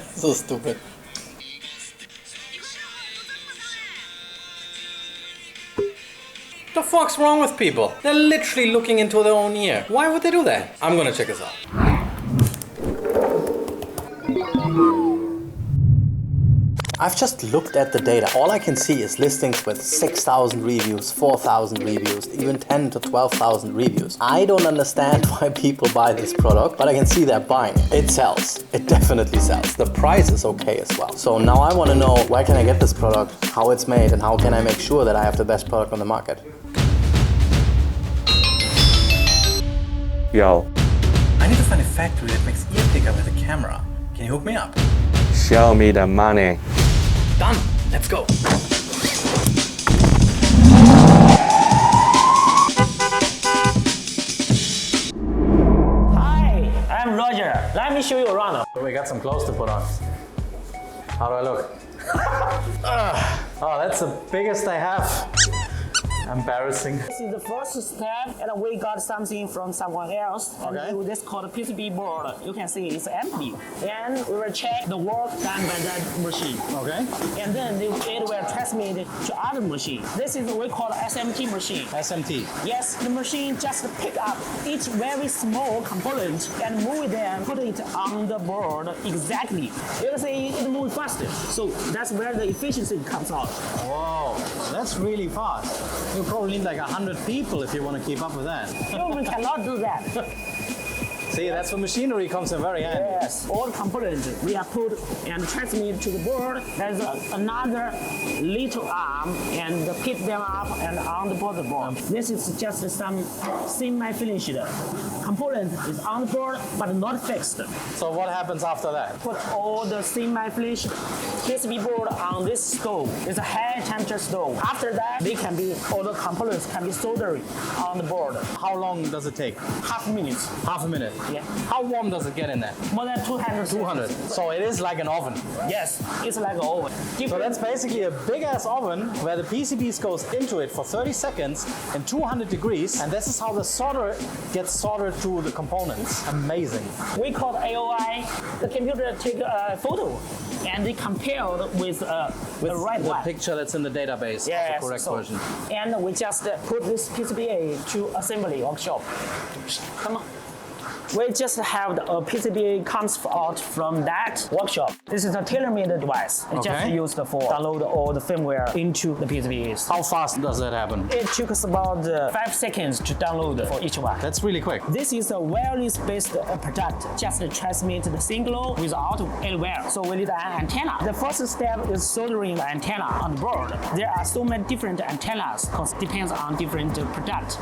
So stupid. The fuck's wrong with people? They're literally looking into their own ear. Why would they do that? I'm gonna check this out. I've just looked at the data. All I can see is listings with 6,000 reviews, 4,000 reviews, even 10 to 12,000 reviews. I don't understand why people buy this product, but I can see they're buying it. It sells. It definitely sells. The price is okay as well. So now I want to know, where can I get this product, how it's made, and how can I make sure that I have the best product on the market? Yo, I need to find a factory that makes ear picker with a camera. Can you hook me up? show me the money. Done. Let's go. Hi, I'm Roger. Let me show you around. We got some clothes to put on. How do I look? Oh, that's the biggest I have. Embarrassing. This is the first step, and we got something from someone else. Okay. And this called a PCB board. You can see it's empty. And we will check the work done by that machine. Okay. And then it will transmit to other machine. This is what we call SMT machine. SMT. Yes, the machine just pick up each very small component and move them, put it on the board exactly. You can see it moves faster. So that's where the efficiency comes out. Whoa, that's really fast. You probably need like 100 people if you want to keep up with that. Human cannot do that. See, that's where machinery comes in very handy. Yes, all components we are put and transmit to the board. There's another little arm and pick them up and on the board. This is just some semi-finished component is on the board but not fixed. So what happens after that? Put all the semi-finished PCB board on this stove. It's a high temperature stove. After that, all the components can be soldered on the board. How long does it take? Half minutes. Half a minute. Yeah. How warm does it get in there? More than 200. 200. So it is like an oven. Yes, it's like an oven. So that's basically a big ass oven where the PCBs goes into it for 30 seconds in 200 degrees, and this is how the solder gets soldered to the components. Amazing. We call AOI. The computer take a photo and they compare with the right the one. picture that's in the database, Yes, the correct version. And we just put this PCBA to assembly workshop. Come on. We just have a PCBA comes out from that workshop. This is a tailor-made device. It's just used for download all the firmware into the PCBAs. How fast does that happen? It took us about 5 seconds to download for each one. That's really quick. This is a wireless-based product, just transmit the signal without any wire. So we need an antenna. The first step is soldering the antenna on the board. There are so many different antennas because it depends on different product.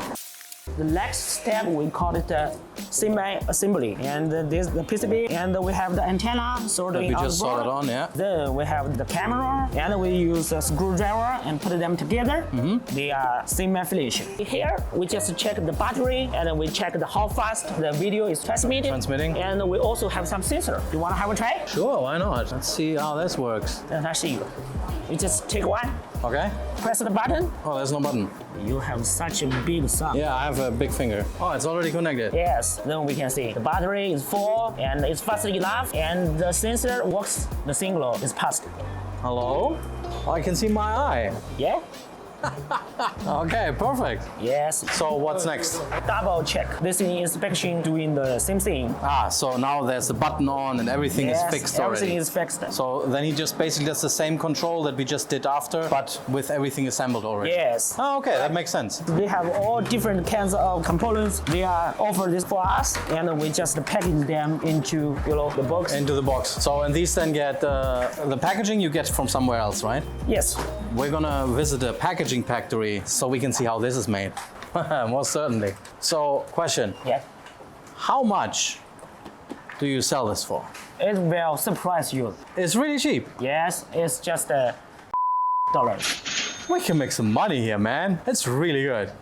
The next step, we call it semi-assembly. And this the PCB, and we have the antenna soldering we on just the board. soldered on, yeah. Then we have the camera, and we use a screwdriver and put them together. They are semi-finished. Here, we just check the battery, and we check how fast the video is transmitting. And we also have some sensor. You want to have a try? Sure, why not? Let's see how this works. Then I see you. You just take one, Okay. press the button. Oh, there's no button. You have such a big thumb. Yeah, I have a big finger. Oh, it's already connected. Yes, then we can see the battery is full and it's fast enough and the sensor works, the signal is passed. Hello? Oh, I can see my eye. Yeah? Okay, perfect. Yes. So what's next? Double check. This inspection doing the same thing. Ah, so now there's the button on and everything is fixed already. Everything is fixed. So then he just basically does the same control that we just did after, but with everything assembled already. Yes. Oh, okay, that makes sense. They have all different kinds of components. They are offered this for us, and we just package them into the box. Into the box. So and these then get the packaging you get from somewhere else, right? Yes. We're gonna visit a packaging factory so we can see how this is made. Most certainly. So, question. Yeah. How much do you sell this for? It will surprise you. It's really cheap. Yes, it's just dollars. We can make some money here, man. It's really good.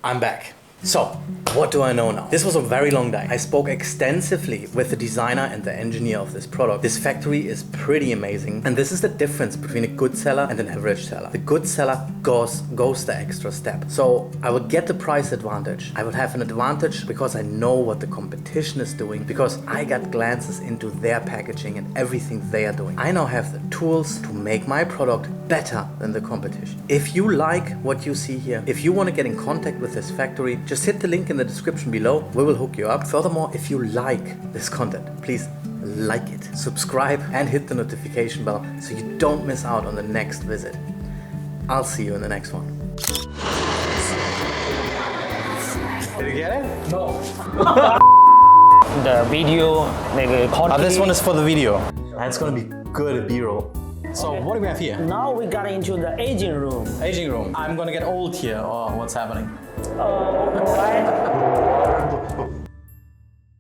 I'm back. So, what do I know now? This was a very long day. I spoke extensively with the designer and the engineer of this product. This factory is pretty amazing. And this is the difference between a good seller and an average seller. The good seller goes the extra step. So I would get the price advantage. I would have an advantage because I know what the competition is doing, because I got glances into their packaging and everything they are doing. I now have the tools to make my product better than the competition. If you like what you see here, if you want to get in contact with this factory, just hit the link in the description below. We will hook you up. Furthermore, if you like this content, please like it, subscribe and hit the notification bell so you don't miss out on the next visit. I'll see you in the next one. Did you get it? No. The video, like quality. This one is for the video. And it's gonna be good B-roll. So what do we have here? Now we got into the aging room. Aging room. I'm gonna get old here, or what's happening? Right.